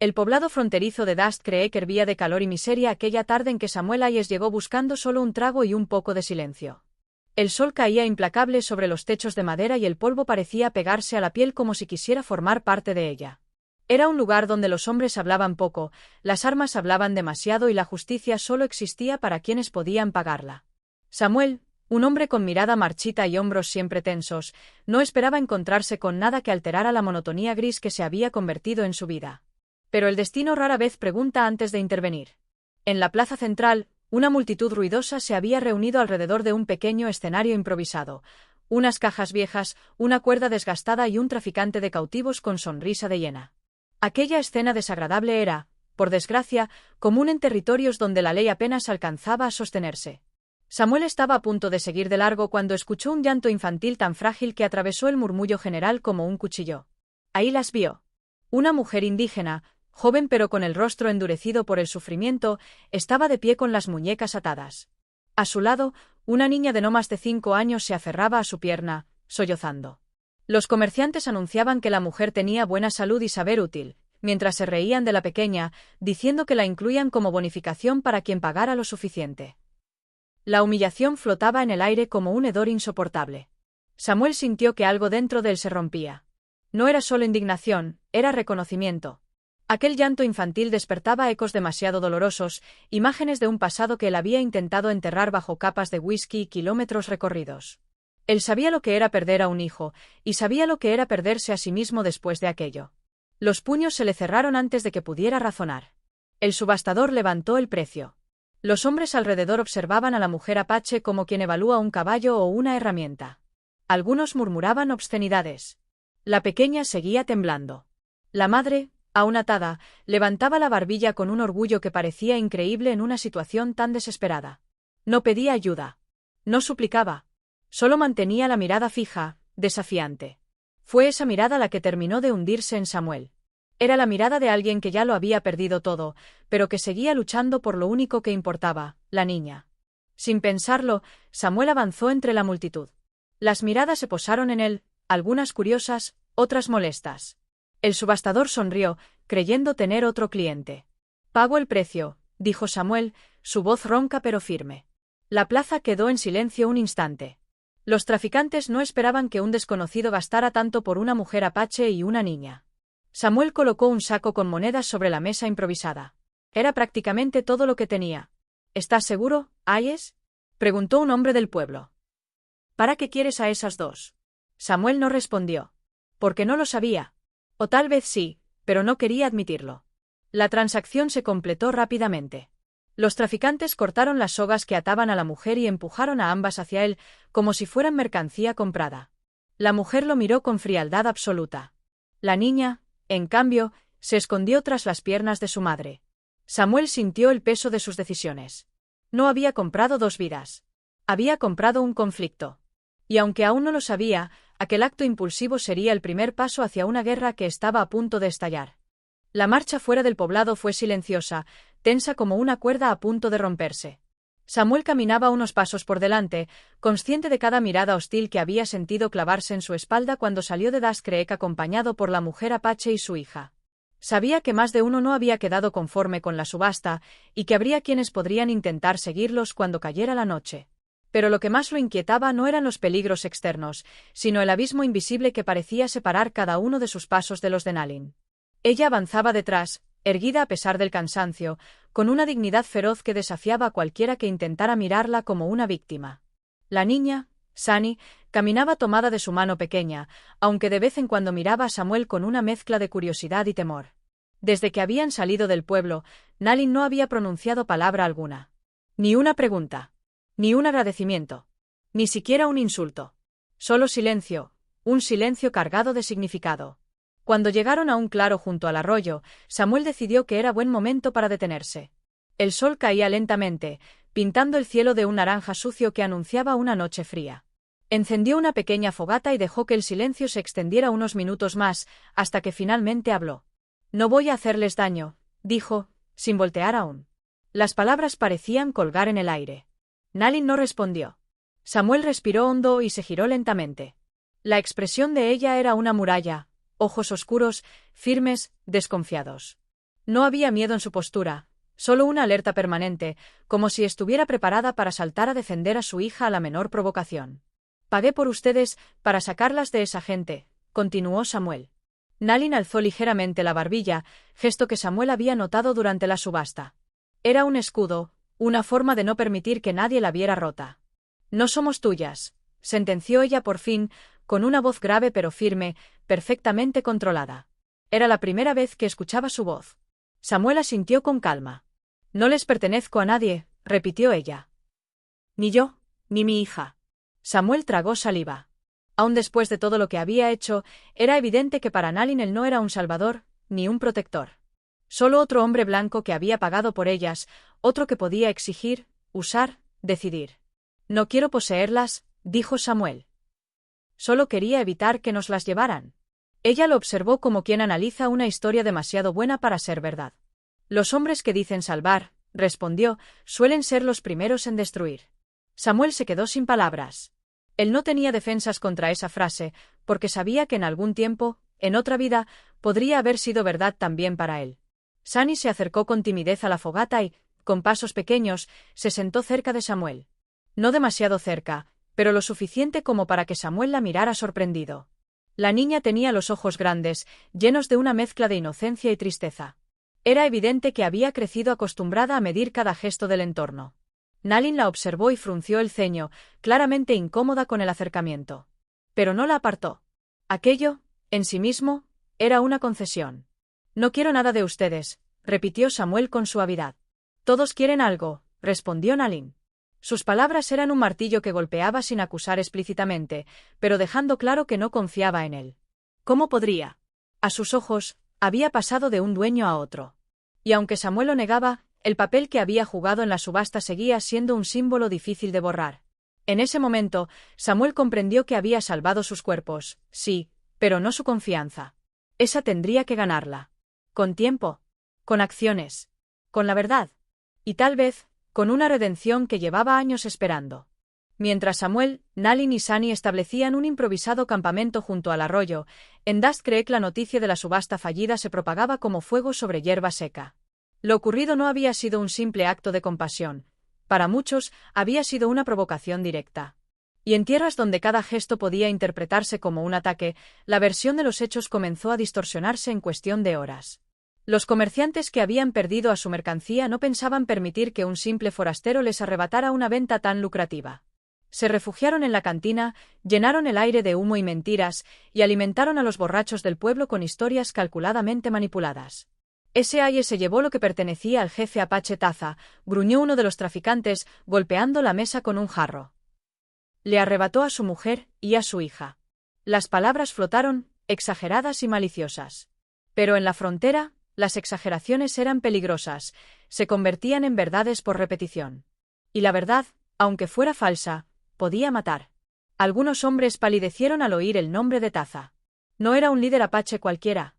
El poblado fronterizo de Dust Creek hervía de calor y miseria aquella tarde en que Samuel Hayes llegó buscando solo un trago y un poco de silencio. El sol caía implacable sobre los techos de madera y el polvo parecía pegarse a la piel como si quisiera formar parte de ella. Era un lugar donde los hombres hablaban poco, las armas hablaban demasiado y la justicia solo existía para quienes podían pagarla. Samuel, un hombre con mirada marchita y hombros siempre tensos, no esperaba encontrarse con nada que alterara la monotonía gris que se había convertido en su vida. Pero el destino rara vez pregunta antes de intervenir. En la plaza central, una multitud ruidosa se había reunido alrededor de un pequeño escenario improvisado, unas cajas viejas, una cuerda desgastada y un traficante de cautivos con sonrisa de hiena. Aquella escena desagradable era, por desgracia, común en territorios donde la ley apenas alcanzaba a sostenerse. Samuel estaba a punto de seguir de largo cuando escuchó un llanto infantil tan frágil que atravesó el murmullo general como un cuchillo. Ahí las vio. Una mujer indígena, joven pero con el rostro endurecido por el sufrimiento, estaba de pie con las muñecas atadas. A su lado, una niña de no más de 5 años se aferraba a su pierna, sollozando. Los comerciantes anunciaban que la mujer tenía buena salud y saber útil, mientras se reían de la pequeña, diciendo que la incluían como bonificación para quien pagara lo suficiente. La humillación flotaba en el aire como un hedor insoportable. Samuel sintió que algo dentro de él se rompía. No era solo indignación, era reconocimiento. Aquel llanto infantil despertaba ecos demasiado dolorosos, imágenes de un pasado que él había intentado enterrar bajo capas de whisky y kilómetros recorridos. Él sabía lo que era perder a un hijo, y sabía lo que era perderse a sí mismo después de aquello. Los puños se le cerraron antes de que pudiera razonar. El subastador levantó el precio. Los hombres alrededor observaban a la mujer apache como quien evalúa un caballo o una herramienta. Algunos murmuraban obscenidades. La pequeña seguía temblando. La madre, aún atada, levantaba la barbilla con un orgullo que parecía increíble en una situación tan desesperada. No pedía ayuda. No suplicaba. Solo mantenía la mirada fija, desafiante. Fue esa mirada la que terminó de hundirse en Samuel. Era la mirada de alguien que ya lo había perdido todo, pero que seguía luchando por lo único que importaba, la niña. Sin pensarlo, Samuel avanzó entre la multitud. Las miradas se posaron en él, algunas curiosas, otras molestas. El subastador sonrió, creyendo tener otro cliente. «Pago el precio», dijo Samuel, su voz ronca pero firme. La plaza quedó en silencio un instante. Los traficantes no esperaban que un desconocido gastara tanto por una mujer apache y una niña. Samuel colocó un saco con monedas sobre la mesa improvisada. Era prácticamente todo lo que tenía. «¿Estás seguro, Hayes?», preguntó un hombre del pueblo. «¿Para qué quieres a esas dos?». Samuel no respondió. Porque no lo sabía. O tal vez sí, pero no quería admitirlo. La transacción se completó rápidamente. Los traficantes cortaron las sogas que ataban a la mujer y empujaron a ambas hacia él, como si fueran mercancía comprada. La mujer lo miró con frialdad absoluta. La niña, en cambio, se escondió tras las piernas de su madre. Samuel sintió el peso de sus decisiones. No había comprado 2 vidas. Había comprado un conflicto. Y aunque aún no lo sabía, aquel acto impulsivo sería el primer paso hacia una guerra que estaba a punto de estallar. La marcha fuera del poblado fue silenciosa, tensa como una cuerda a punto de romperse. Samuel caminaba unos pasos por delante, consciente de cada mirada hostil que había sentido clavarse en su espalda cuando salió de Dust Creek acompañado por la mujer apache y su hija. Sabía que más de uno no había quedado conforme con la subasta, y que habría quienes podrían intentar seguirlos cuando cayera la noche. Pero lo que más lo inquietaba no eran los peligros externos, sino el abismo invisible que parecía separar cada uno de sus pasos de los de Nalin. Ella avanzaba detrás, erguida a pesar del cansancio, con una dignidad feroz que desafiaba a cualquiera que intentara mirarla como una víctima. La niña, Sunny, caminaba tomada de su mano pequeña, aunque de vez en cuando miraba a Samuel con una mezcla de curiosidad y temor. Desde que habían salido del pueblo, Nalin no había pronunciado palabra alguna. Ni una pregunta. Ni un agradecimiento. Ni siquiera un insulto. Solo silencio, un silencio cargado de significado. Cuando llegaron a un claro junto al arroyo, Samuel decidió que era buen momento para detenerse. El sol caía lentamente, pintando el cielo de un naranja sucio que anunciaba una noche fría. Encendió una pequeña fogata y dejó que el silencio se extendiera unos minutos más, hasta que finalmente habló. «No voy a hacerles daño», dijo, sin voltear aún. Las palabras parecían colgar en el aire. Nalin no respondió. Samuel respiró hondo y se giró lentamente. La expresión de ella era una muralla, ojos oscuros, firmes, desconfiados. No había miedo en su postura, solo una alerta permanente, como si estuviera preparada para saltar a defender a su hija a la menor provocación. Pagué por ustedes para sacarlas de esa gente, continuó Samuel. Nalin alzó ligeramente la barbilla, gesto que Samuel había notado durante la subasta. Era un escudo, una forma de no permitir que nadie la viera rota. No somos tuyas, sentenció ella por fin, con una voz grave pero firme, perfectamente controlada. Era la primera vez que escuchaba su voz. Samuel asintió con calma. No les pertenezco a nadie, repitió ella. Ni yo, ni mi hija. Samuel tragó saliva. Aun después de todo lo que había hecho, era evidente que para Nalin él no era un salvador, ni un protector. Solo otro hombre blanco que había pagado por ellas, otro que podía exigir, usar, decidir. No quiero poseerlas, dijo Samuel. Solo quería evitar que nos las llevaran. Ella lo observó como quien analiza una historia demasiado buena para ser verdad. Los hombres que dicen salvar, respondió, suelen ser los primeros en destruir. Samuel se quedó sin palabras. Él no tenía defensas contra esa frase, porque sabía que en algún tiempo, en otra vida, podría haber sido verdad también para él. Sunny se acercó con timidez a la fogata y, con pasos pequeños, se sentó cerca de Samuel. No demasiado cerca, pero lo suficiente como para que Samuel la mirara sorprendido. La niña tenía los ojos grandes, llenos de una mezcla de inocencia y tristeza. Era evidente que había crecido acostumbrada a medir cada gesto del entorno. Nalin la observó y frunció el ceño, claramente incómoda con el acercamiento. Pero no la apartó. Aquello, en sí mismo, era una concesión. No quiero nada de ustedes, repitió Samuel con suavidad. Todos quieren algo, respondió Nalin. Sus palabras eran un martillo que golpeaba sin acusar explícitamente, pero dejando claro que no confiaba en él. ¿Cómo podría? A sus ojos, había pasado de un dueño a otro. Y aunque Samuel lo negaba, el papel que había jugado en la subasta seguía siendo un símbolo difícil de borrar. En ese momento, Samuel comprendió que había salvado sus cuerpos, sí, pero no su confianza. Esa tendría que ganarla. Con tiempo. Con acciones. Con la verdad. Y tal vez, con una redención que llevaba años esperando. Mientras Samuel, Nalin y Sunny establecían un improvisado campamento junto al arroyo, en Dust Creek la noticia de la subasta fallida se propagaba como fuego sobre hierba seca. Lo ocurrido no había sido un simple acto de compasión. Para muchos, había sido una provocación directa. Y en tierras donde cada gesto podía interpretarse como un ataque, la versión de los hechos comenzó a distorsionarse en cuestión de horas. Los comerciantes que habían perdido a su mercancía no pensaban permitir que un simple forastero les arrebatara una venta tan lucrativa. Se refugiaron en la cantina, llenaron el aire de humo y mentiras, y alimentaron a los borrachos del pueblo con historias calculadamente manipuladas. S.A.I. se llevó lo que pertenecía al jefe Apache Taza, gruñó uno de los traficantes, golpeando la mesa con un jarro. Le arrebató a su mujer y a su hija. Las palabras flotaron, exageradas y maliciosas. Pero en la frontera, las exageraciones eran peligrosas, se convertían en verdades por repetición. Y la verdad, aunque fuera falsa, podía matar. Algunos hombres palidecieron al oír el nombre de Taza. No era un líder apache cualquiera.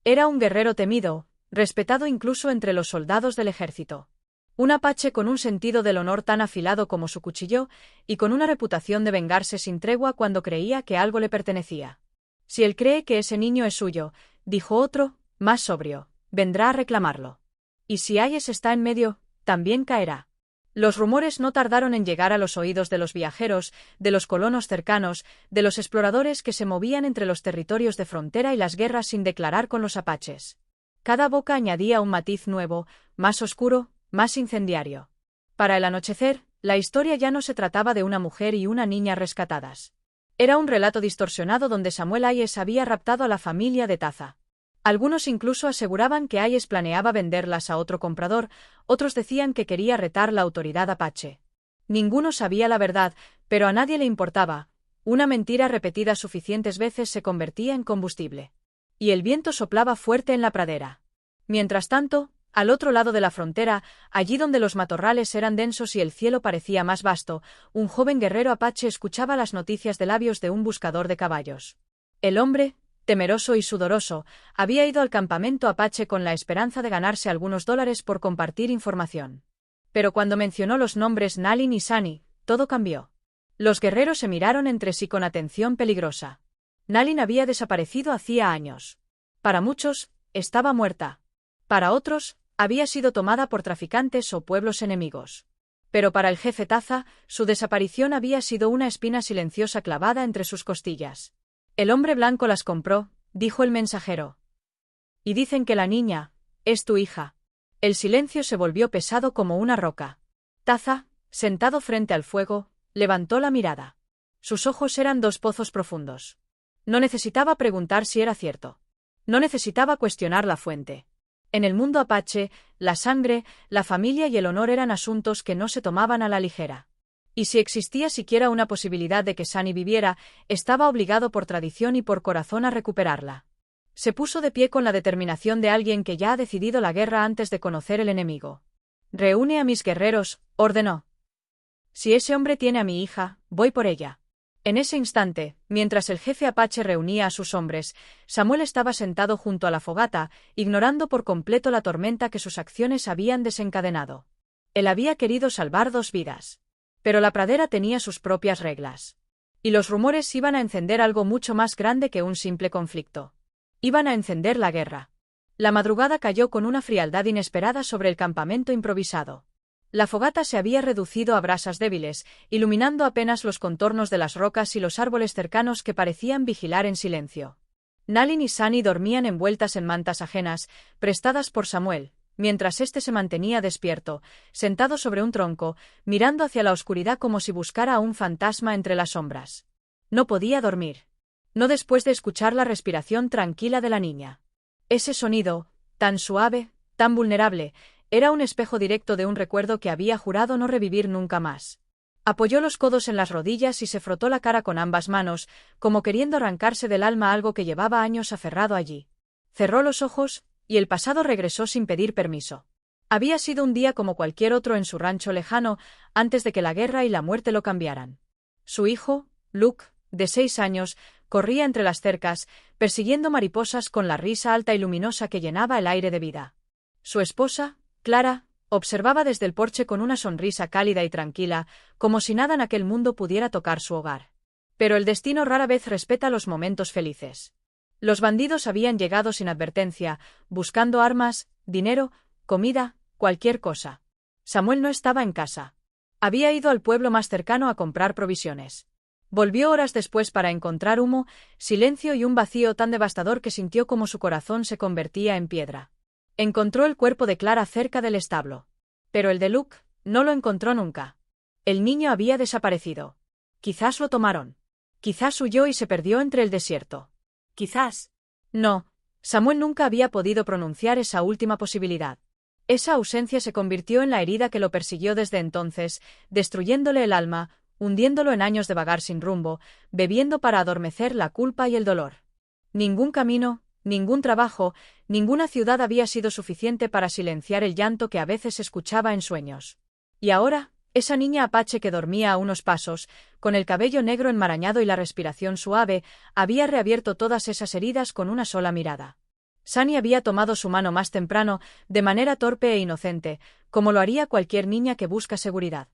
Era un guerrero temido, respetado incluso entre los soldados del ejército. Un apache con un sentido del honor tan afilado como su cuchillo, y con una reputación de vengarse sin tregua cuando creía que algo le pertenecía. Si él cree que ese niño es suyo, dijo otro, más sobrio, vendrá a reclamarlo. Y si Hayes está en medio, también caerá. Los rumores no tardaron en llegar a los oídos de los viajeros, de los colonos cercanos, de los exploradores que se movían entre los territorios de frontera y las guerras sin declarar con los apaches. Cada boca añadía un matiz nuevo, más oscuro, más incendiario. Para el anochecer, la historia ya no se trataba de una mujer y una niña rescatadas. Era un relato distorsionado donde Samuel Hayes había raptado a la familia de Taza. Algunos incluso aseguraban que Hayes planeaba venderlas a otro comprador, otros decían que quería retar la autoridad apache. Ninguno sabía la verdad, pero a nadie le importaba. Una mentira repetida suficientes veces se convertía en combustible. Y el viento soplaba fuerte en la pradera. Mientras tanto, al otro lado de la frontera, allí donde los matorrales eran densos y el cielo parecía más vasto, un joven guerrero apache escuchaba las noticias de labios de un buscador de caballos. El hombre, temeroso y sudoroso, había ido al campamento apache con la esperanza de ganarse algunos dólares por compartir información. Pero cuando mencionó los nombres Nalin y Sunny, todo cambió. Los guerreros se miraron entre sí con atención peligrosa. Nalin había desaparecido hacía años. Para muchos, estaba muerta. Para otros, había sido tomada por traficantes o pueblos enemigos. Pero para el jefe Taza, su desaparición había sido una espina silenciosa clavada entre sus costillas. El hombre blanco las compró, dijo el mensajero. Y dicen que la niña es tu hija. El silencio se volvió pesado como una roca. Taza, sentado frente al fuego, levantó la mirada. Sus ojos eran dos pozos profundos. No necesitaba preguntar si era cierto. No necesitaba cuestionar la fuente. En el mundo apache, la sangre, la familia y el honor eran asuntos que no se tomaban a la ligera. Y si existía siquiera una posibilidad de que Sunny viviera, estaba obligado por tradición y por corazón a recuperarla. Se puso de pie con la determinación de alguien que ya ha decidido la guerra antes de conocer el enemigo. «Reúne a mis guerreros», ordenó. «Si ese hombre tiene a mi hija, voy por ella». En ese instante, mientras el jefe apache reunía a sus hombres, Samuel estaba sentado junto a la fogata, ignorando por completo la tormenta que sus acciones habían desencadenado. Él había querido salvar 2 vidas. Pero la pradera tenía sus propias reglas. Y los rumores iban a encender algo mucho más grande que un simple conflicto. Iban a encender la guerra. La madrugada cayó con una frialdad inesperada sobre el campamento improvisado. La fogata se había reducido a brasas débiles, iluminando apenas los contornos de las rocas y los árboles cercanos que parecían vigilar en silencio. Nalin y Sunny dormían envueltas en mantas ajenas, prestadas por Samuel, mientras éste se mantenía despierto, sentado sobre un tronco, mirando hacia la oscuridad como si buscara a un fantasma entre las sombras. No podía dormir. No después de escuchar la respiración tranquila de la niña. Ese sonido, tan suave, tan vulnerable, era un espejo directo de un recuerdo que había jurado no revivir nunca más. Apoyó los codos en las rodillas y se frotó la cara con ambas manos, como queriendo arrancarse del alma algo que llevaba años aferrado allí. Cerró los ojos, y el pasado regresó sin pedir permiso. Había sido un día como cualquier otro en su rancho lejano, antes de que la guerra y la muerte lo cambiaran. Su hijo, Luke, de 6 años, corría entre las cercas, persiguiendo mariposas con la risa alta y luminosa que llenaba el aire de vida. Su esposa, Clara, observaba desde el porche con una sonrisa cálida y tranquila, como si nada en aquel mundo pudiera tocar su hogar. Pero el destino rara vez respeta los momentos felices. Los bandidos habían llegado sin advertencia, buscando armas, dinero, comida, cualquier cosa. Samuel no estaba en casa. Había ido al pueblo más cercano a comprar provisiones. Volvió horas después para encontrar humo, silencio y un vacío tan devastador que sintió como su corazón se convertía en piedra. Encontró el cuerpo de Clara cerca del establo. Pero el de Luke no lo encontró nunca. El niño había desaparecido. Quizás lo tomaron. Quizás huyó y se perdió entre el desierto. Quizás. No, Samuel nunca había podido pronunciar esa última posibilidad. Esa ausencia se convirtió en la herida que lo persiguió desde entonces, destruyéndole el alma, hundiéndolo en años de vagar sin rumbo, bebiendo para adormecer la culpa y el dolor. Ningún camino, ningún trabajo, ninguna ciudad había sido suficiente para silenciar el llanto que a veces escuchaba en sueños. Y ahora, esa niña apache que dormía a unos pasos, con el cabello negro enmarañado y la respiración suave, había reabierto todas esas heridas con una sola mirada. Sunny había tomado su mano más temprano, de manera torpe e inocente, como lo haría cualquier niña que busca seguridad.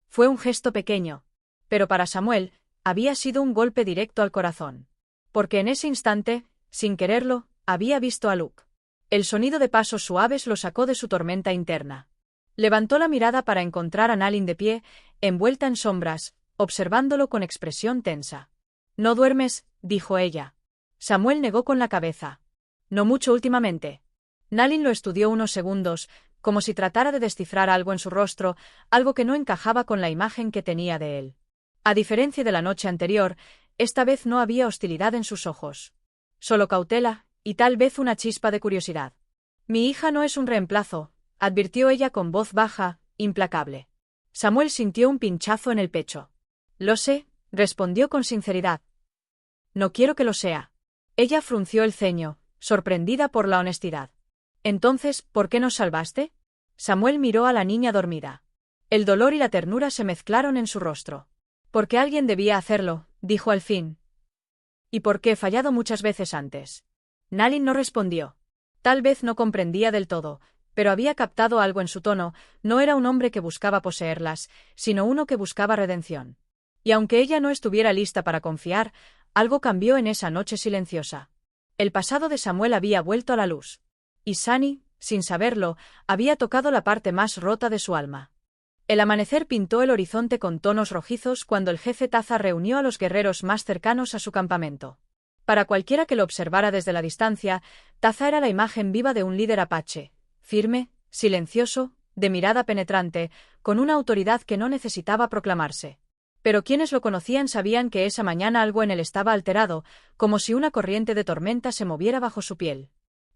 Fue un gesto pequeño. Pero para Samuel, había sido un golpe directo al corazón. Porque en ese instante, sin quererlo, había visto a Luke. El sonido de pasos suaves lo sacó de su tormenta interna. Levantó la mirada para encontrar a Nalin de pie, envuelta en sombras, observándolo con expresión tensa. «¿No duermes?», dijo ella. Samuel negó con la cabeza. «No mucho últimamente». Nalin lo estudió unos segundos, como si tratara de descifrar algo en su rostro, algo que no encajaba con la imagen que tenía de él. A diferencia de la noche anterior, esta vez no había hostilidad en sus ojos. Solo cautela, y tal vez una chispa de curiosidad. «Mi hija no es un reemplazo», advirtió ella con voz baja, implacable. Samuel sintió un pinchazo en el pecho. «Lo sé», respondió con sinceridad. «No quiero que lo sea». Ella frunció el ceño, sorprendida por la honestidad. «Entonces, ¿por qué nos salvaste?». Samuel miró a la niña dormida. El dolor y la ternura se mezclaron en su rostro. «Porque alguien debía hacerlo», dijo al fin. «¿Y por qué he fallado muchas veces antes?». Nalin no respondió. Tal vez no comprendía del todo, pero había captado algo en su tono. No era un hombre que buscaba poseerlas, sino uno que buscaba redención. Y aunque ella no estuviera lista para confiar, algo cambió en esa noche silenciosa. El pasado de Samuel había vuelto a la luz. Y Sunny, sin saberlo, había tocado la parte más rota de su alma. El amanecer pintó el horizonte con tonos rojizos cuando el jefe Taza reunió a los guerreros más cercanos a su campamento. Para cualquiera que lo observara desde la distancia, Taza era la imagen viva de un líder apache, firme, silencioso, de mirada penetrante, con una autoridad que no necesitaba proclamarse. Pero quienes lo conocían sabían que esa mañana algo en él estaba alterado, como si una corriente de tormenta se moviera bajo su piel.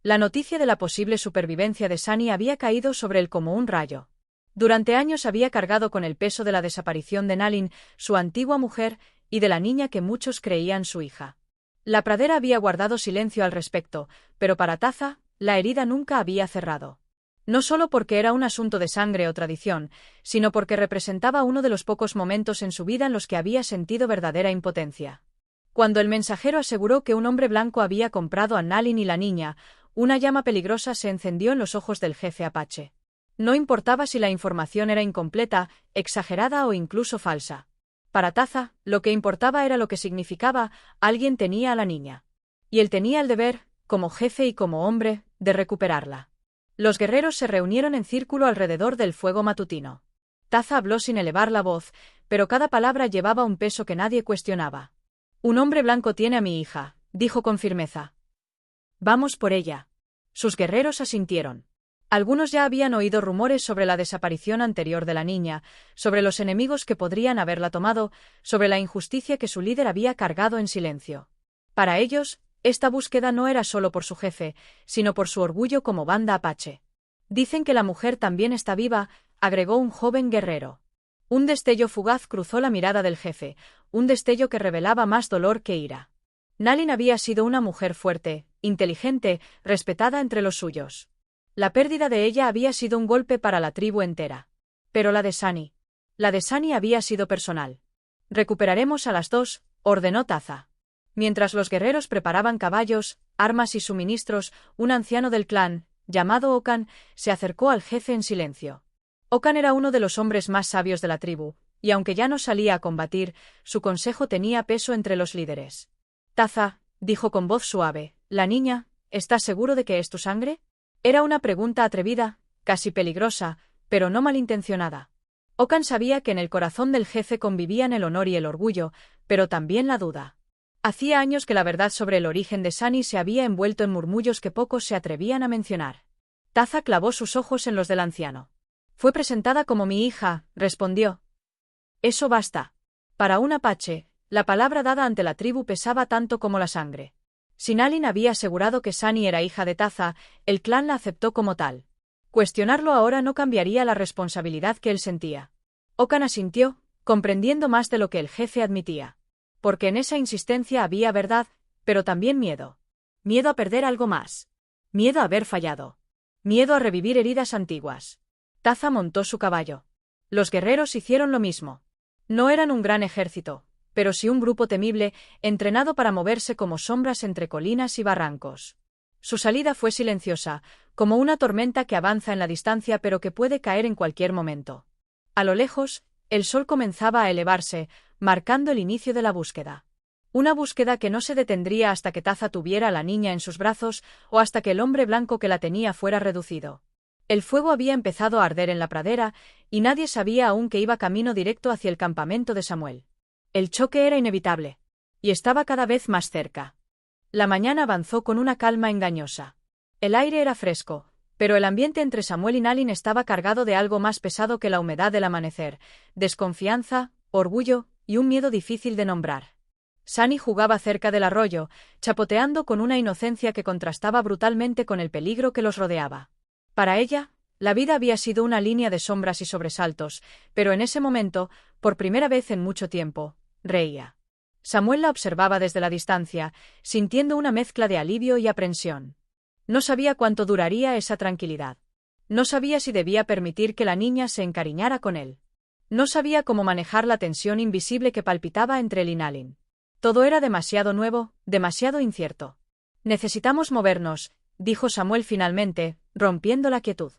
La noticia de la posible supervivencia de Sunny había caído sobre él como un rayo. Durante años había cargado con el peso de la desaparición de Nalin, su antigua mujer, y de la niña que muchos creían su hija. La pradera había guardado silencio al respecto, pero para Taza, la herida nunca había cerrado. No solo porque era un asunto de sangre o tradición, sino porque representaba uno de los pocos momentos en su vida en los que había sentido verdadera impotencia. Cuando el mensajero aseguró que un hombre blanco había comprado a Nalin y la niña, una llama peligrosa se encendió en los ojos del jefe apache. No importaba si la información era incompleta, exagerada o incluso falsa. Para Taza, lo que importaba era lo que significaba: alguien tenía a la niña. Y él tenía el deber, como jefe y como hombre, de recuperarla. Los guerreros se reunieron en círculo alrededor del fuego matutino. Taza habló sin elevar la voz, pero cada palabra llevaba un peso que nadie cuestionaba. «Un hombre blanco tiene a mi hija», dijo con firmeza. «Vamos por ella». Sus guerreros asintieron. Algunos ya habían oído rumores sobre la desaparición anterior de la niña, sobre los enemigos que podrían haberla tomado, sobre la injusticia que su líder había cargado en silencio. Para ellos, esta búsqueda no era solo por su jefe, sino por su orgullo como banda apache. «Dicen que la mujer también está viva», agregó un joven guerrero. Un destello fugaz cruzó la mirada del jefe, un destello que revelaba más dolor que ira. Nalin había sido una mujer fuerte, inteligente, respetada entre los suyos. La pérdida de ella había sido un golpe para la tribu entera. Pero la de Sunny había sido personal. «Recuperaremos a las dos», ordenó Taza. Mientras los guerreros preparaban caballos, armas y suministros, un anciano del clan, llamado Okan, se acercó al jefe en silencio. Okan era uno de los hombres más sabios de la tribu, y aunque ya no salía a combatir, su consejo tenía peso entre los líderes. «Taza», dijo con voz suave, «la niña, ¿estás seguro de que es tu sangre?». Era una pregunta atrevida, casi peligrosa, pero no malintencionada. Okan sabía que en el corazón del jefe convivían el honor y el orgullo, pero también la duda. Hacía años que la verdad sobre el origen de Sunny se había envuelto en murmullos que pocos se atrevían a mencionar. Taza clavó sus ojos en los del anciano. «Fue presentada como mi hija», respondió. «Eso basta». Para un apache, la palabra dada ante la tribu pesaba tanto como la sangre. Si Nalin había asegurado que Sunny era hija de Taza, el clan la aceptó como tal. Cuestionarlo ahora no cambiaría la responsabilidad que él sentía. Okan asintió, comprendiendo más de lo que el jefe admitía. Porque en esa insistencia había verdad, pero también miedo. Miedo a perder algo más. Miedo a haber fallado. Miedo a revivir heridas antiguas. Taza montó su caballo. Los guerreros hicieron lo mismo. No eran un gran ejército, pero sí un grupo temible, entrenado para moverse como sombras entre colinas y barrancos. Su salida fue silenciosa, como una tormenta que avanza en la distancia pero que puede caer en cualquier momento. A lo lejos, el sol comenzaba a elevarse, marcando el inicio de la búsqueda. Una búsqueda que no se detendría hasta que Taza tuviera a la niña en sus brazos o hasta que el hombre blanco que la tenía fuera reducido. El fuego había empezado a arder en la pradera, y nadie sabía aún que iba camino directo hacia el campamento de Samuel. El choque era inevitable. Y estaba cada vez más cerca. La mañana avanzó con una calma engañosa. El aire era fresco, pero el ambiente entre Samuel y Nalin estaba cargado de algo más pesado que la humedad del amanecer: desconfianza, orgullo y un miedo difícil de nombrar. Sunny jugaba cerca del arroyo, chapoteando con una inocencia que contrastaba brutalmente con el peligro que los rodeaba. Para ella, la vida había sido una línea de sombras y sobresaltos, pero en ese momento, por primera vez en mucho tiempo, reía. Samuel la observaba desde la distancia, sintiendo una mezcla de alivio y aprensión. No sabía cuánto duraría esa tranquilidad. No sabía si debía permitir que la niña se encariñara con él. No sabía cómo manejar la tensión invisible que palpitaba entre él y Nalin. Todo era demasiado nuevo, demasiado incierto. «Necesitamos movernos», dijo Samuel finalmente, rompiendo la quietud.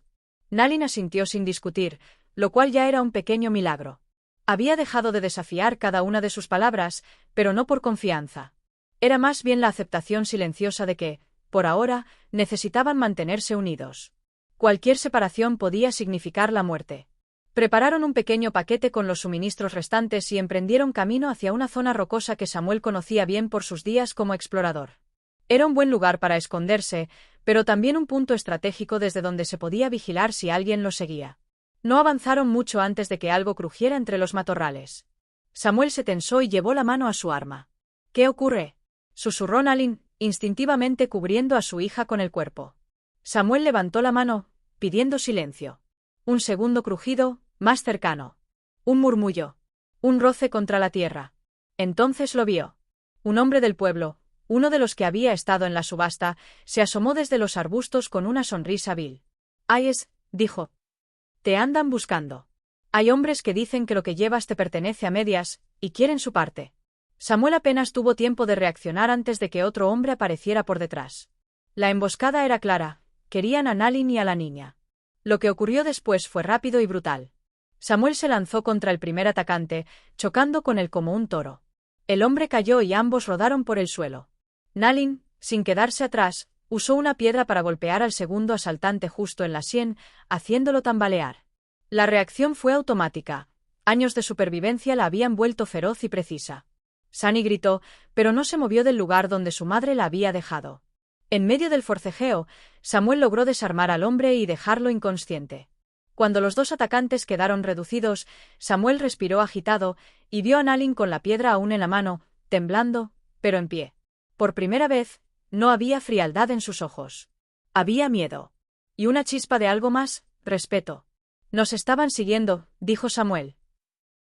Nalin asintió sin discutir, lo cual ya era un pequeño milagro. Había dejado de desafiar cada una de sus palabras, pero no por confianza. Era más bien la aceptación silenciosa de que, por ahora, necesitaban mantenerse unidos. Cualquier separación podía significar la muerte. Prepararon un pequeño paquete con los suministros restantes y emprendieron camino hacia una zona rocosa que Samuel conocía bien por sus días como explorador. Era un buen lugar para esconderse, pero también un punto estratégico desde donde se podía vigilar si alguien los seguía. No avanzaron mucho antes de que algo crujiera entre los matorrales. Samuel se tensó y llevó la mano a su arma. ¿Qué ocurre?, susurró Nalin, instintivamente cubriendo a su hija con el cuerpo. Samuel levantó la mano, pidiendo silencio. Un segundo crujido, más cercano. Un murmullo. Un roce contra la tierra. Entonces lo vio. Un hombre del pueblo, uno de los que había estado en la subasta, se asomó desde los arbustos con una sonrisa vil. «Ayes», dijo. «Te andan buscando. Hay hombres que dicen que lo que llevas te pertenece a medias, y quieren su parte». Samuel apenas tuvo tiempo de reaccionar antes de que otro hombre apareciera por detrás. La emboscada era clara, querían a Nalin y a la niña. Lo que ocurrió después fue rápido y brutal. Samuel se lanzó contra el primer atacante, chocando con él como un toro. El hombre cayó y ambos rodaron por el suelo. Nalin, sin quedarse atrás, usó una piedra para golpear al segundo asaltante justo en la sien, haciéndolo tambalear. La reacción fue automática. Años de supervivencia la habían vuelto feroz y precisa. Sunny gritó, pero no se movió del lugar donde su madre la había dejado. En medio del forcejeo, Samuel logró desarmar al hombre y dejarlo inconsciente. Cuando los dos atacantes quedaron reducidos, Samuel respiró agitado y vio a Nalin con la piedra aún en la mano, temblando, pero en pie. Por primera vez, no había frialdad en sus ojos. Había miedo. Y una chispa de algo más, respeto. «Nos estaban siguiendo», dijo Samuel.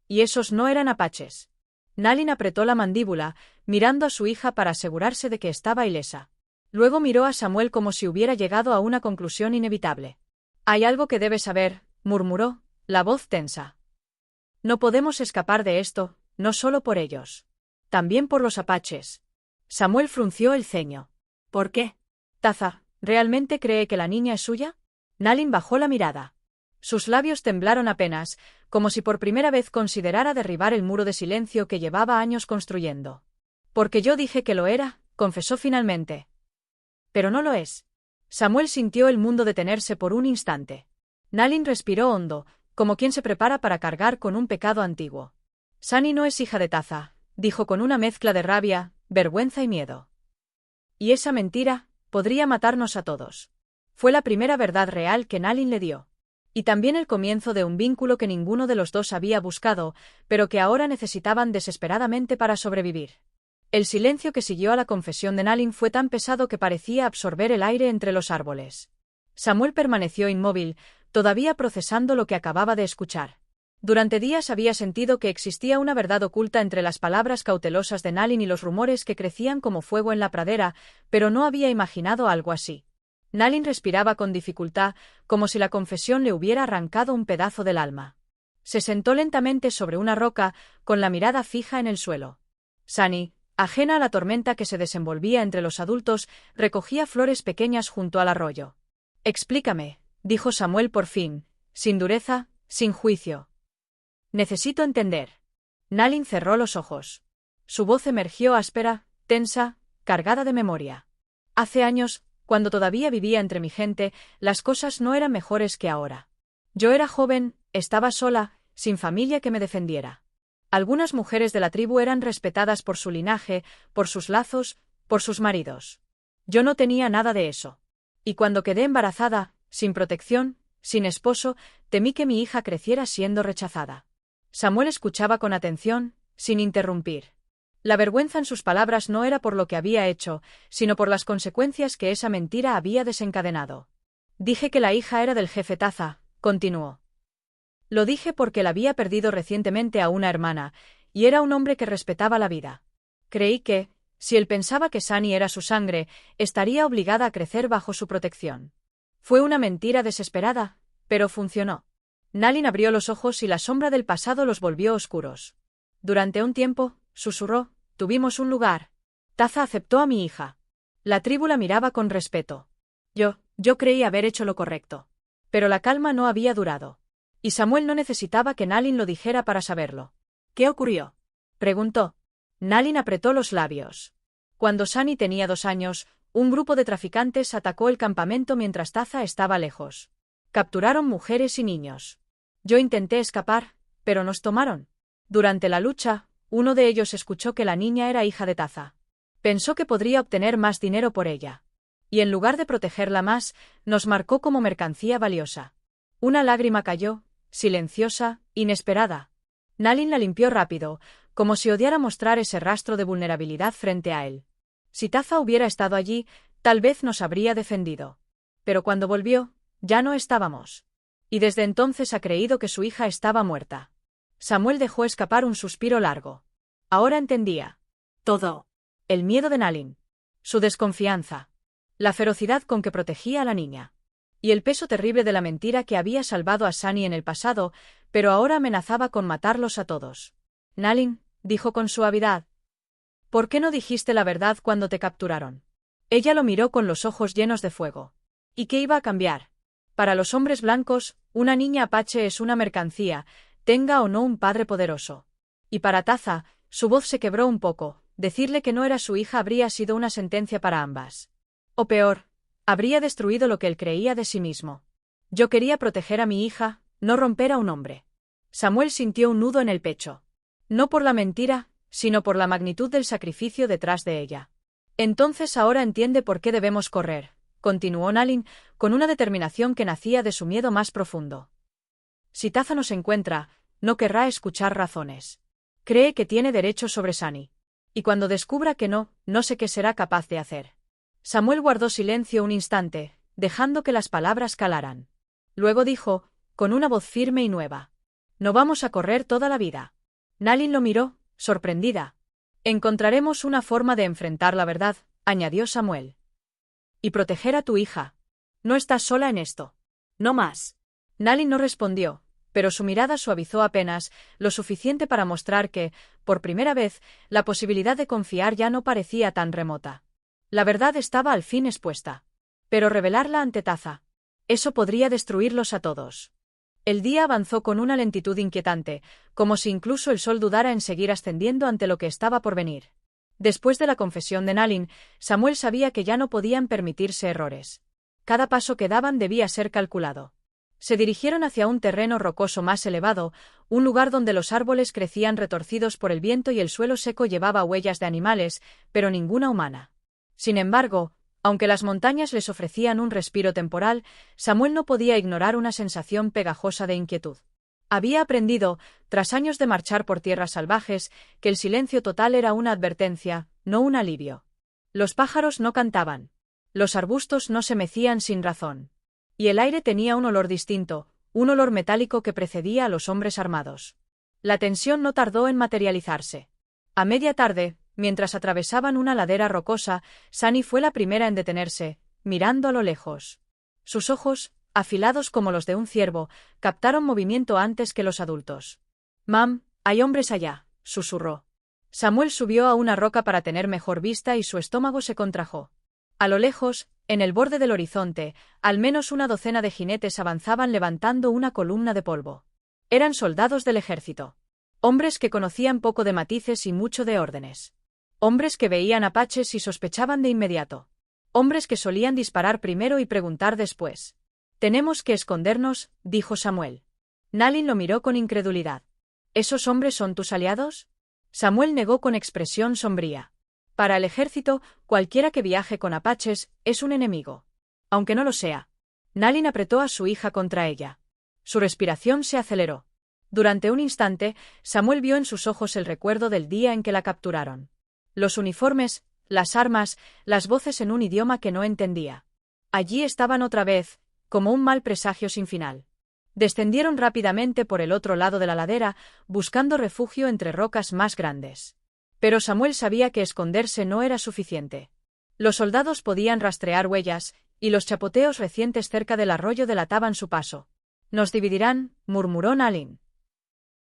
«Y esos no eran apaches». Nalin apretó la mandíbula, mirando a su hija para asegurarse de que estaba ilesa. Luego miró a Samuel como si hubiera llegado a una conclusión inevitable. «Hay algo que debes saber», murmuró, la voz tensa. «No podemos escapar de esto, no solo por ellos. También por los apaches». Samuel frunció el ceño. «¿Por qué? Taza, ¿realmente cree que la niña es suya?» Nalin bajó la mirada. Sus labios temblaron apenas, como si por primera vez considerara derribar el muro de silencio que llevaba años construyendo. «Porque yo dije que lo era», confesó finalmente. «Pero no lo es». Samuel sintió el mundo detenerse por un instante. Nalin respiró hondo, como quien se prepara para cargar con un pecado antiguo. «Sunny no es hija de Taza», dijo con una mezcla de rabia, vergüenza y miedo. «Y esa mentira podría matarnos a todos». Fue la primera verdad real que Nalin le dio. Y también el comienzo de un vínculo que ninguno de los dos había buscado, pero que ahora necesitaban desesperadamente para sobrevivir. El silencio que siguió a la confesión de Nalin fue tan pesado que parecía absorber el aire entre los árboles. Samuel permaneció inmóvil, todavía procesando lo que acababa de escuchar. Durante días había sentido que existía una verdad oculta entre las palabras cautelosas de Nalin y los rumores que crecían como fuego en la pradera, pero no había imaginado algo así. Nalin respiraba con dificultad, como si la confesión le hubiera arrancado un pedazo del alma. Se sentó lentamente sobre una roca, con la mirada fija en el suelo. Sunny, ajena a la tormenta que se desenvolvía entre los adultos, recogía flores pequeñas junto al arroyo. «Explícame», dijo Samuel por fin, sin dureza, sin juicio. «Necesito entender». Nalin cerró los ojos. Su voz emergió áspera, tensa, cargada de memoria. «Hace años, cuando todavía vivía entre mi gente, las cosas no eran mejores que ahora. Yo era joven, estaba sola, sin familia que me defendiera. Algunas mujeres de la tribu eran respetadas por su linaje, por sus lazos, por sus maridos. Yo no tenía nada de eso. Y cuando quedé embarazada, sin protección, sin esposo, temí que mi hija creciera siendo rechazada». Samuel escuchaba con atención, sin interrumpir. La vergüenza en sus palabras no era por lo que había hecho, sino por las consecuencias que esa mentira había desencadenado. «Dije que la hija era del jefe Taza», continuó. «Lo dije porque la había perdido recientemente a una hermana, y era un hombre que respetaba la vida. Creí que, si él pensaba que Sunny era su sangre, estaría obligada a crecer bajo su protección. Fue una mentira desesperada, pero funcionó». Nalin abrió los ojos y la sombra del pasado los volvió oscuros. «Durante un tiempo», susurró, «tuvimos un lugar. Taza aceptó a mi hija. La tribu la miraba con respeto. Yo creí haber hecho lo correcto. Pero la calma no había durado. Y Samuel no necesitaba que Nalin lo dijera para saberlo». «¿Qué ocurrió?», preguntó. Nalin apretó los labios. «Cuando Sunny tenía 2 años, un grupo de traficantes atacó el campamento mientras Taza estaba lejos. Capturaron mujeres y niños. Yo intenté escapar, pero nos tomaron. Durante la lucha, uno de ellos escuchó que la niña era hija de Taza. Pensó que podría obtener más dinero por ella. Y en lugar de protegerla más, nos marcó como mercancía valiosa. Una lágrima cayó, silenciosa, inesperada. Nalin la limpió rápido, como si odiara mostrar ese rastro de vulnerabilidad frente a él. Si Taza hubiera estado allí, tal vez nos habría defendido. Pero cuando volvió, ya no estábamos. Y desde entonces ha creído que su hija estaba muerta. Samuel dejó escapar un suspiro largo. Ahora entendía. Todo. El miedo de Nalin. Su desconfianza. La ferocidad con que protegía a la niña. Y el peso terrible de la mentira que había salvado a Sunny en el pasado, pero ahora amenazaba con matarlos a todos. Nalin, dijo con suavidad. ¿Por qué no dijiste la verdad cuando te capturaron? Ella lo miró con los ojos llenos de fuego. ¿Y qué iba a cambiar? Para los hombres blancos, una niña apache es una mercancía, tenga o no un padre poderoso. Y para Taza, su voz se quebró un poco, decirle que no era su hija habría sido una sentencia para ambas. O peor, habría destruido lo que él creía de sí mismo. Yo quería proteger a mi hija, no romper a un hombre. Samuel sintió un nudo en el pecho. No por la mentira, sino por la magnitud del sacrificio detrás de ella. Entonces ahora entiende por qué debemos correr, continuó Nalin, con una determinación que nacía de su miedo más profundo. Si Taza nos encuentra, no querrá escuchar razones. Cree que tiene derecho sobre Sunny. Y cuando descubra que no, no sé qué será capaz de hacer. Samuel guardó silencio un instante, dejando que las palabras calaran. Luego dijo, con una voz firme y nueva. No vamos a correr toda la vida. Nalin lo miró, sorprendida. Encontraremos una forma de enfrentar la verdad, añadió Samuel. Y proteger a tu hija. No estás sola en esto. No más. Nalin no respondió, pero su mirada suavizó apenas, lo suficiente para mostrar que, por primera vez, la posibilidad de confiar ya no parecía tan remota. La verdad estaba al fin expuesta. Pero revelarla ante Taza. Eso podría destruirlos a todos. El día avanzó con una lentitud inquietante, como si incluso el sol dudara en seguir ascendiendo ante lo que estaba por venir. Después de la confesión de Nalin, Samuel sabía que ya no podían permitirse errores. Cada paso que daban debía ser calculado. Se dirigieron hacia un terreno rocoso más elevado, un lugar donde los árboles crecían retorcidos por el viento y el suelo seco llevaba huellas de animales, pero ninguna humana. Sin embargo, aunque las montañas les ofrecían un respiro temporal, Samuel no podía ignorar una sensación pegajosa de inquietud. Había aprendido, tras años de marchar por tierras salvajes, que el silencio total era una advertencia, no un alivio. Los pájaros no cantaban. Los arbustos no se mecían sin razón. Y el aire tenía un olor distinto, un olor metálico que precedía a los hombres armados. La tensión no tardó en materializarse. A media tarde, mientras atravesaban una ladera rocosa, Sunny fue la primera en detenerse, mirando a lo lejos. Sus ojos, afilados como los de un ciervo, captaron movimiento antes que los adultos. «Mam, hay hombres allá», susurró. Samuel subió a una roca para tener mejor vista y su estómago se contrajo. A lo lejos, en el borde del horizonte, al menos una docena de jinetes avanzaban levantando una columna de polvo. Eran soldados del ejército. Hombres que conocían poco de matices y mucho de órdenes. Hombres que veían apaches y sospechaban de inmediato. Hombres que solían disparar primero y preguntar después. «Tenemos que escondernos», dijo Samuel. Nalin lo miró con incredulidad. «¿Esos hombres son tus aliados?» Samuel negó con expresión sombría. Para el ejército, cualquiera que viaje con apaches es un enemigo. Aunque no lo sea. Nalin apretó a su hija contra ella. Su respiración se aceleró. Durante un instante, Samuel vio en sus ojos el recuerdo del día en que la capturaron. Los uniformes, las armas, las voces en un idioma que no entendía. Allí estaban otra vez, como un mal presagio sin final. Descendieron rápidamente por el otro lado de la ladera, buscando refugio entre rocas más grandes. Pero Samuel sabía que esconderse no era suficiente. Los soldados podían rastrear huellas, y los chapoteos recientes cerca del arroyo delataban su paso. «Nos dividirán», murmuró Nalin.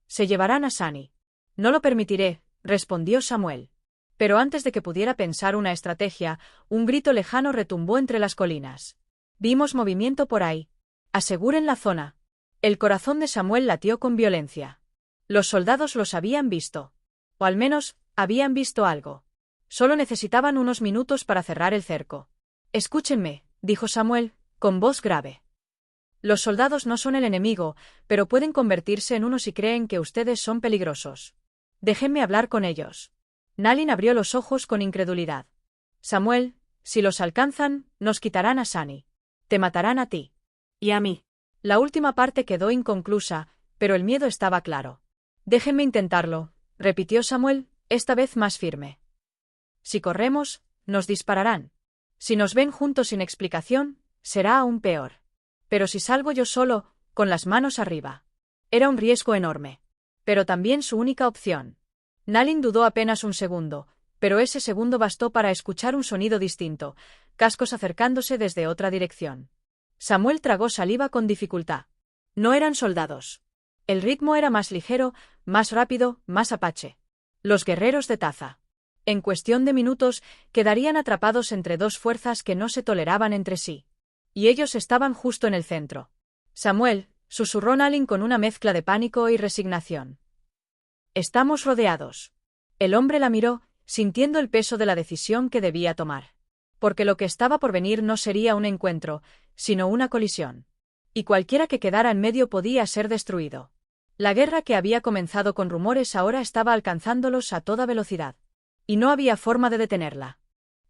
«Se llevarán a Sunny». «No lo permitiré», respondió Samuel. Pero antes de que pudiera pensar una estrategia, un grito lejano retumbó entre las colinas. «Vimos movimiento por ahí. Aseguren la zona». El corazón de Samuel latió con violencia. Los soldados los habían visto. O al menos, habían visto algo. Solo necesitaban unos minutos para cerrar el cerco. Escúchenme, dijo Samuel, con voz grave. Los soldados no son el enemigo, pero pueden convertirse en uno si creen que ustedes son peligrosos. Déjenme hablar con ellos. Nalin abrió los ojos con incredulidad. Samuel, si los alcanzan, nos quitarán a Sunny. Te matarán a ti. Y a mí. La última parte quedó inconclusa, pero el miedo estaba claro. Déjenme intentarlo, repitió Samuel, esta vez más firme. Si corremos, nos dispararán. Si nos ven juntos sin explicación, será aún peor. Pero si salgo yo solo, con las manos arriba. Era un riesgo enorme. Pero también su única opción. Nalin dudó apenas un segundo, pero ese segundo bastó para escuchar un sonido distinto, cascos acercándose desde otra dirección. Samuel tragó saliva con dificultad. No eran soldados. El ritmo era más ligero, más rápido, más apache. Los guerreros de Taza. En cuestión de minutos, quedarían atrapados entre dos fuerzas que no se toleraban entre sí. Y ellos estaban justo en el centro. Samuel, susurró Nalin con una mezcla de pánico y resignación. Estamos rodeados. El hombre la miró, sintiendo el peso de la decisión que debía tomar. Porque lo que estaba por venir no sería un encuentro, sino una colisión. Y cualquiera que quedara en medio podía ser destruido. La guerra que había comenzado con rumores ahora estaba alcanzándolos a toda velocidad. Y no había forma de detenerla.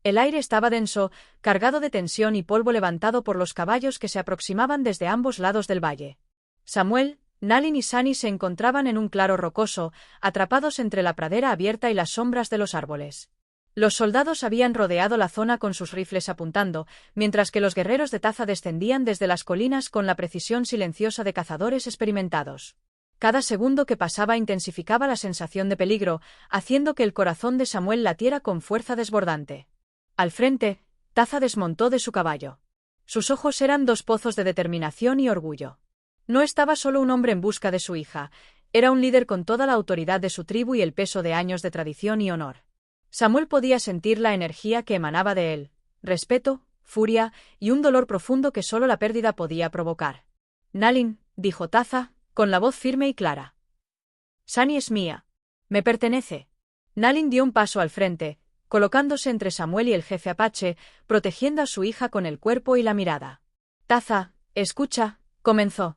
El aire estaba denso, cargado de tensión y polvo levantado por los caballos que se aproximaban desde ambos lados del valle. Samuel, Nalin y Sunny se encontraban en un claro rocoso, atrapados entre la pradera abierta y las sombras de los árboles. Los soldados habían rodeado la zona con sus rifles apuntando, mientras que los guerreros de Taza descendían desde las colinas con la precisión silenciosa de cazadores experimentados. Cada segundo que pasaba intensificaba la sensación de peligro, haciendo que el corazón de Samuel latiera con fuerza desbordante. Al frente, Taza desmontó de su caballo. Sus ojos eran dos pozos de determinación y orgullo. No estaba solo un hombre en busca de su hija, era un líder con toda la autoridad de su tribu y el peso de años de tradición y honor. Samuel podía sentir la energía que emanaba de él, respeto, furia y un dolor profundo que solo la pérdida podía provocar. Nalin, dijo Taza, con la voz firme y clara. Sunny es mía. Me pertenece. Nalin dio un paso al frente, colocándose entre Samuel y el jefe apache, protegiendo a su hija con el cuerpo y la mirada. Taza, escucha, comenzó.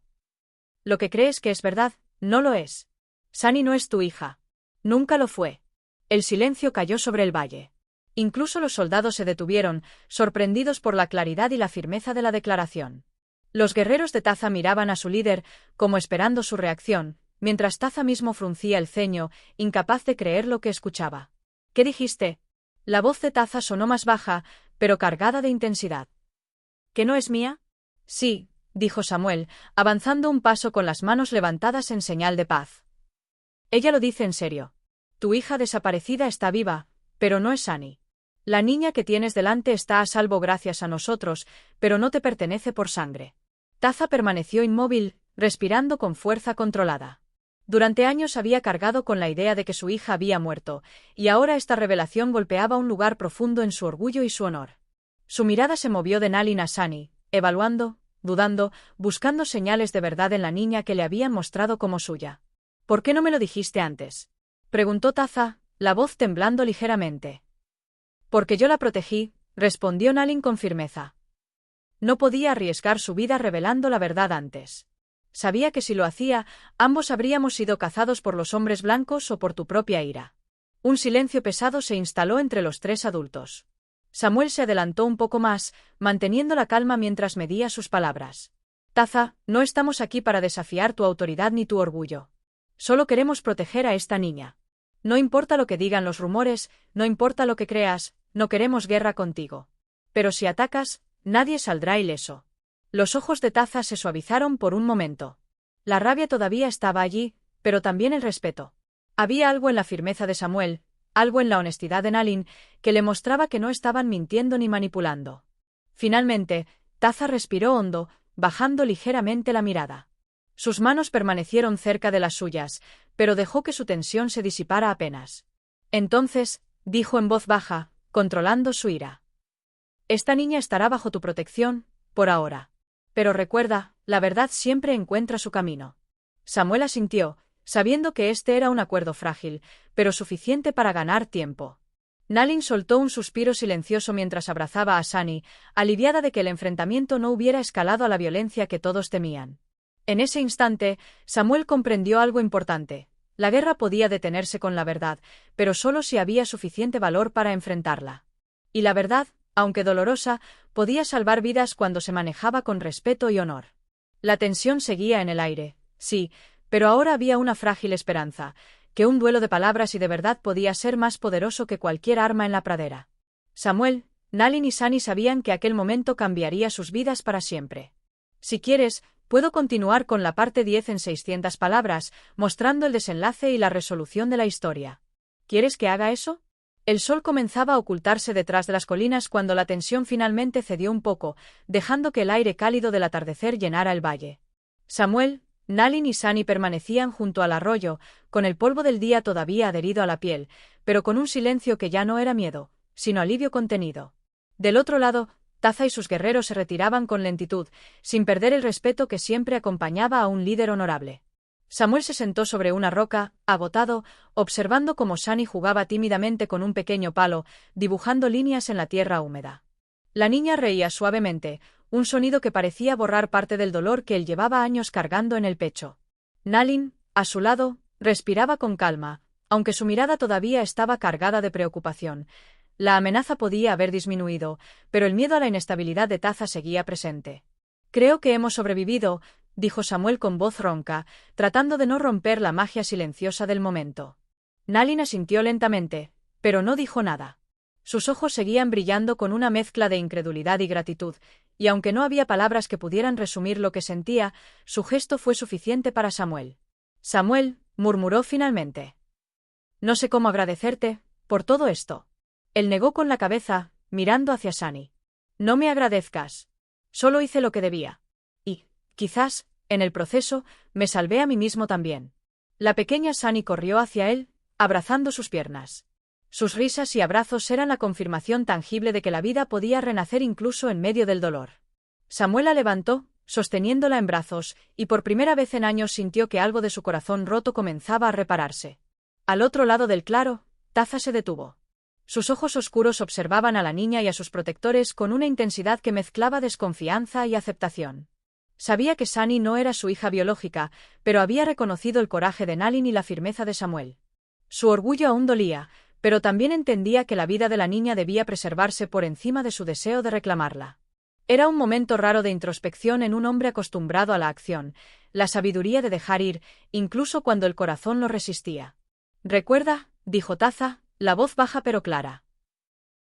Lo que crees que es verdad, no lo es. Sunny no es tu hija. Nunca lo fue. El silencio cayó sobre el valle. Incluso los soldados se detuvieron, sorprendidos por la claridad y la firmeza de la declaración. Los guerreros de Taza miraban a su líder, como esperando su reacción, mientras Taza mismo fruncía el ceño, incapaz de creer lo que escuchaba. ¿Qué dijiste? La voz de Taza sonó más baja, pero cargada de intensidad. ¿Que no es mía? Sí, dijo Samuel, avanzando un paso con las manos levantadas en señal de paz. Ella lo dice en serio. Tu hija desaparecida está viva, pero no es Sunny. La niña que tienes delante está a salvo gracias a nosotros, pero no te pertenece por sangre. Taza permaneció inmóvil, respirando con fuerza controlada. Durante años había cargado con la idea de que su hija había muerto, y ahora esta revelación golpeaba un lugar profundo en su orgullo y su honor. Su mirada se movió de Nalin a Sunny, evaluando, dudando, buscando señales de verdad en la niña que le habían mostrado como suya. ¿Por qué no me lo dijiste antes? Preguntó Taza, la voz temblando ligeramente. Porque yo la protegí, respondió Nalin con firmeza. No podía arriesgar su vida revelando la verdad antes. Sabía que si lo hacía, ambos habríamos sido cazados por los hombres blancos o por tu propia ira. Un silencio pesado se instaló entre los tres adultos. Samuel se adelantó un poco más, manteniendo la calma mientras medía sus palabras. Taza, no estamos aquí para desafiar tu autoridad ni tu orgullo. Solo queremos proteger a esta niña. No importa lo que digan los rumores, no importa lo que creas, no queremos guerra contigo. Pero si atacas, nadie saldrá ileso. Los ojos de Taza se suavizaron por un momento. La rabia todavía estaba allí, pero también el respeto. Había algo en la firmeza de Samuel, algo en la honestidad de Nalin, que le mostraba que no estaban mintiendo ni manipulando. Finalmente, Taza respiró hondo, bajando ligeramente la mirada. Sus manos permanecieron cerca de las suyas, pero dejó que su tensión se disipara apenas. Entonces, dijo en voz baja, controlando su ira. Esta niña estará bajo tu protección, por ahora. Pero recuerda, la verdad siempre encuentra su camino. Samuel asintió, sabiendo que este era un acuerdo frágil, pero suficiente para ganar tiempo. Nalin soltó un suspiro silencioso mientras abrazaba a Sunny, aliviada de que el enfrentamiento no hubiera escalado a la violencia que todos temían. En ese instante, Samuel comprendió algo importante. La guerra podía detenerse con la verdad, pero solo si había suficiente valor para enfrentarla. Y la verdad, aunque dolorosa, podía salvar vidas cuando se manejaba con respeto y honor. La tensión seguía en el aire, sí, pero ahora había una frágil esperanza, que un duelo de palabras y de verdad podía ser más poderoso que cualquier arma en la pradera. Samuel, Nalin y Sunny sabían que aquel momento cambiaría sus vidas para siempre. Si quieres, puedo continuar con la parte 10 en 600 palabras, mostrando el desenlace y la resolución de la historia. ¿Quieres que haga eso? El sol comenzaba a ocultarse detrás de las colinas cuando la tensión finalmente cedió un poco, dejando que el aire cálido del atardecer llenara el valle. Samuel, Nalin y Sunny permanecían junto al arroyo, con el polvo del día todavía adherido a la piel, pero con un silencio que ya no era miedo, sino alivio contenido. Del otro lado, Taza y sus guerreros se retiraban con lentitud, sin perder el respeto que siempre acompañaba a un líder honorable. Samuel se sentó sobre una roca, agotado, observando cómo Sunny jugaba tímidamente con un pequeño palo, dibujando líneas en la tierra húmeda. La niña reía suavemente, un sonido que parecía borrar parte del dolor que él llevaba años cargando en el pecho. Nalin, a su lado, respiraba con calma, aunque su mirada todavía estaba cargada de preocupación. La amenaza podía haber disminuido, pero el miedo a la inestabilidad de Taza seguía presente. «Creo que hemos sobrevivido», dijo Samuel con voz ronca, tratando de no romper la magia silenciosa del momento. Nalin asintió lentamente, pero no dijo nada. Sus ojos seguían brillando con una mezcla de incredulidad y gratitud, y aunque no había palabras que pudieran resumir lo que sentía, su gesto fue suficiente para Samuel. «Samuel», murmuró finalmente. «No sé cómo agradecerte por todo esto». Él negó con la cabeza, mirando hacia Sunny. «No me agradezcas. Solo hice lo que debía. Y, quizás, en el proceso, me salvé a mí mismo también». La pequeña Sunny corrió hacia él, abrazando sus piernas. Sus risas y abrazos eran la confirmación tangible de que la vida podía renacer incluso en medio del dolor. Samuel la levantó, sosteniéndola en brazos, y por primera vez en años sintió que algo de su corazón roto comenzaba a repararse. Al otro lado del claro, Taza se detuvo. Sus ojos oscuros observaban a la niña y a sus protectores con una intensidad que mezclaba desconfianza y aceptación. Sabía que Sunny no era su hija biológica, pero había reconocido el coraje de Nalin y la firmeza de Samuel. Su orgullo aún dolía, pero también entendía que la vida de la niña debía preservarse por encima de su deseo de reclamarla. Era un momento raro de introspección en un hombre acostumbrado a la acción, la sabiduría de dejar ir, incluso cuando el corazón lo resistía. «Recuerda», dijo Taza, la voz baja pero clara.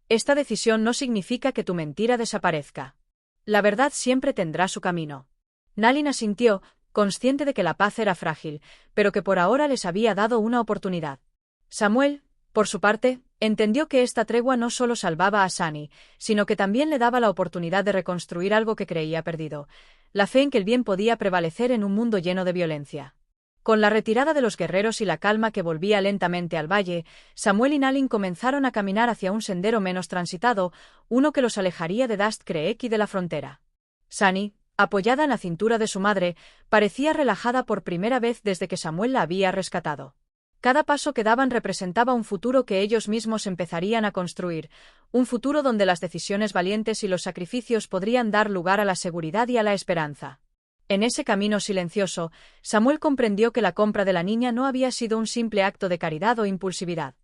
«Esta decisión no significa que tu mentira desaparezca. La verdad siempre tendrá su camino». Nalin asintió, consciente de que la paz era frágil, pero que por ahora les había dado una oportunidad. Samuel, por su parte, entendió que esta tregua no solo salvaba a Sunny, sino que también le daba la oportunidad de reconstruir algo que creía perdido, la fe en que el bien podía prevalecer en un mundo lleno de violencia. Con la retirada de los guerreros y la calma que volvía lentamente al valle, Samuel y Nalin comenzaron a caminar hacia un sendero menos transitado, uno que los alejaría de Dast Creek y de la frontera. Sunny, apoyada en la cintura de su madre, parecía relajada por primera vez desde que Samuel la había rescatado. Cada paso que daban representaba un futuro que ellos mismos empezarían a construir, un futuro donde las decisiones valientes y los sacrificios podrían dar lugar a la seguridad y a la esperanza. En ese camino silencioso, Samuel comprendió que la compra de la niña no había sido un simple acto de caridad o impulsividad.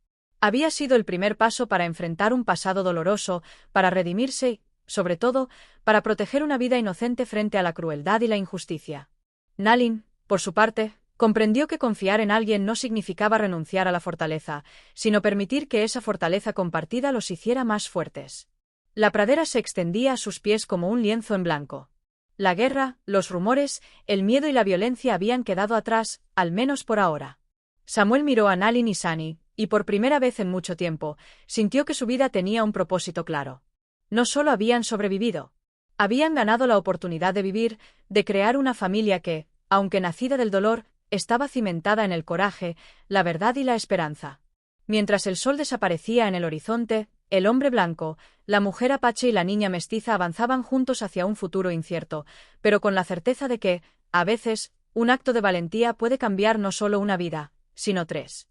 Había sido el primer paso para enfrentar un pasado doloroso, para redimirse y, sobre todo, para proteger una vida inocente frente a la crueldad y la injusticia. Nalin, por su parte, comprendió que confiar en alguien no significaba renunciar a la fortaleza, sino permitir que esa fortaleza compartida los hiciera más fuertes. La pradera se extendía a sus pies como un lienzo en blanco. La guerra, los rumores, el miedo y la violencia habían quedado atrás, al menos por ahora. Samuel miró a Nalin y Sunny, y por primera vez en mucho tiempo, sintió que su vida tenía un propósito claro. No solo habían sobrevivido, habían ganado la oportunidad de vivir, de crear una familia que, aunque nacida del dolor, estaba cimentada en el coraje, la verdad y la esperanza. Mientras el sol desaparecía en el horizonte, el hombre blanco, la mujer apache y la niña mestiza avanzaban juntos hacia un futuro incierto, pero con la certeza de que, a veces, un acto de valentía puede cambiar no solo una vida, sino tres.